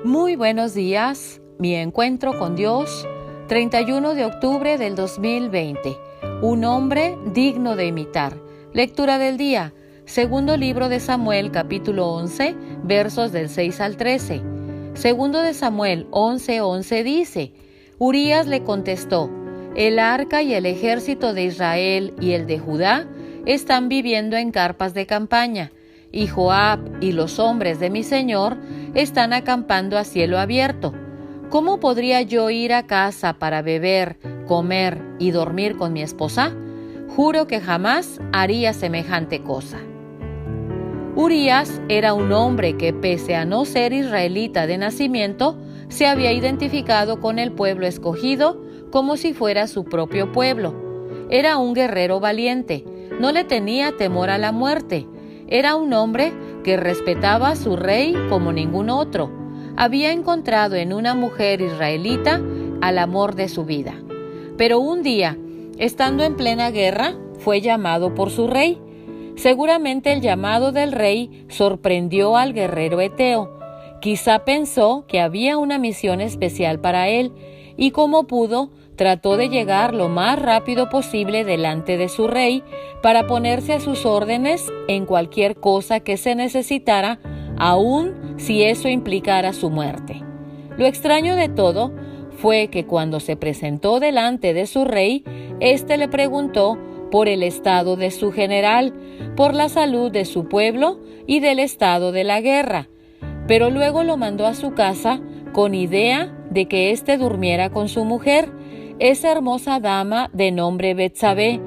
Muy buenos días, mi encuentro con Dios, 31 de octubre del 2020. Un hombre digno de imitar. Lectura del día, segundo libro de Samuel, capítulo 11, versos del 6 al 13. Segundo de Samuel 11:11 dice: Urías le contestó: el arca y el ejército de Israel y el de Judá están viviendo en carpas de campaña, y Joab y los hombres de mi señor están acampando a cielo abierto. ¿Cómo podría yo ir a casa para beber, comer y dormir con mi esposa? Juro que jamás haría semejante cosa. Urías era un hombre que, pese a no ser israelita de nacimiento, se había identificado con el pueblo escogido como si fuera su propio pueblo. Era un guerrero valiente, no le tenía temor a la muerte. Era un hombre que respetaba a su rey como ningún otro. Había encontrado en una mujer israelita al amor de su vida. Pero un día, estando en plena guerra, fue llamado por su rey. Seguramente el llamado del rey sorprendió al guerrero heteo. Quizá pensó que había una misión especial para él y, como pudo, trató de llegar lo más rápido posible delante de su rey para ponerse a sus órdenes en cualquier cosa que se necesitara, aun si eso implicara su muerte. Lo extraño de todo fue que cuando se presentó delante de su rey, éste le preguntó por el estado de su general, por la salud de su pueblo y del estado de la guerra, pero luego lo mandó a su casa con idea de que éste durmiera con su mujer, esa hermosa dama de nombre Betsabé.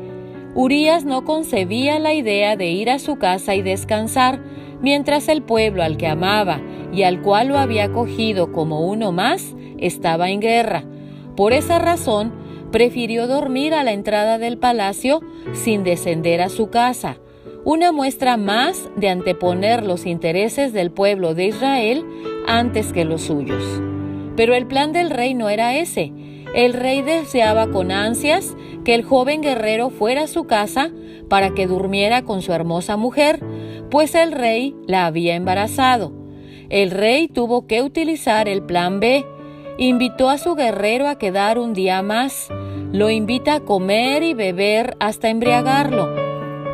Urías no concebía la idea de ir a su casa y descansar, mientras el pueblo al que amaba y al cual lo había acogido como uno más, estaba en guerra. Por esa razón, prefirió dormir a la entrada del palacio sin descender a su casa. Una muestra más de anteponer los intereses del pueblo de Israel antes que los suyos. Pero el plan del rey no era ese. El rey deseaba con ansias que el joven guerrero fuera a su casa para que durmiera con su hermosa mujer, pues el rey la había embarazado. El rey tuvo que utilizar el plan B. Invitó a su guerrero a quedar un día más. Lo invita a comer y beber hasta embriagarlo.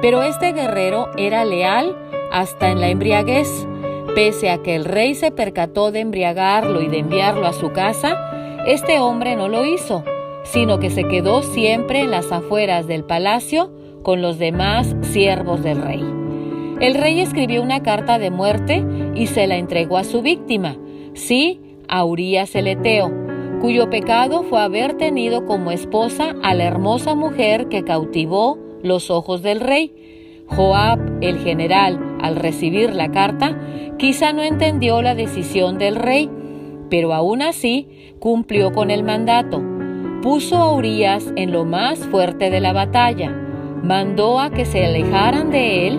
Pero este guerrero era leal hasta en la embriaguez. Pese a que el rey se percató de embriagarlo y de enviarlo a su casa, este hombre no lo hizo, sino que se quedó siempre en las afueras del palacio con los demás siervos del rey. El rey escribió una carta de muerte y se la entregó a su víctima, sí, a Urías el heteo, cuyo pecado fue haber tenido como esposa a la hermosa mujer que cautivó los ojos del rey. Joab, el general, al recibir la carta, quizá no entendió la decisión del rey, pero aún así cumplió con el mandato. Puso a Urías en lo más fuerte de la batalla, mandó a que se alejaran de él,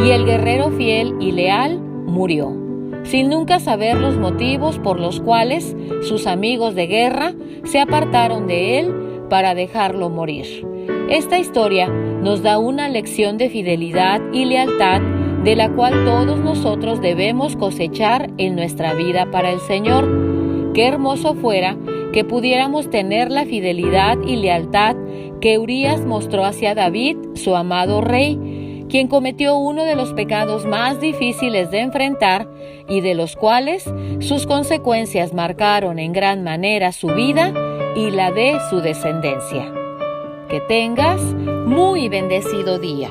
y el guerrero fiel y leal murió, sin nunca saber los motivos por los cuales sus amigos de guerra se apartaron de él para dejarlo morir. Esta historia nos da una lección de fidelidad y lealtad de la cual todos nosotros debemos cosechar en nuestra vida para el Señor. Qué hermoso fuera que pudiéramos tener la fidelidad y lealtad que Urías mostró hacia David, su amado rey, quien cometió uno de los pecados más difíciles de enfrentar y de los cuales sus consecuencias marcaron en gran manera su vida y la de su descendencia. Que tengas muy bendecido día.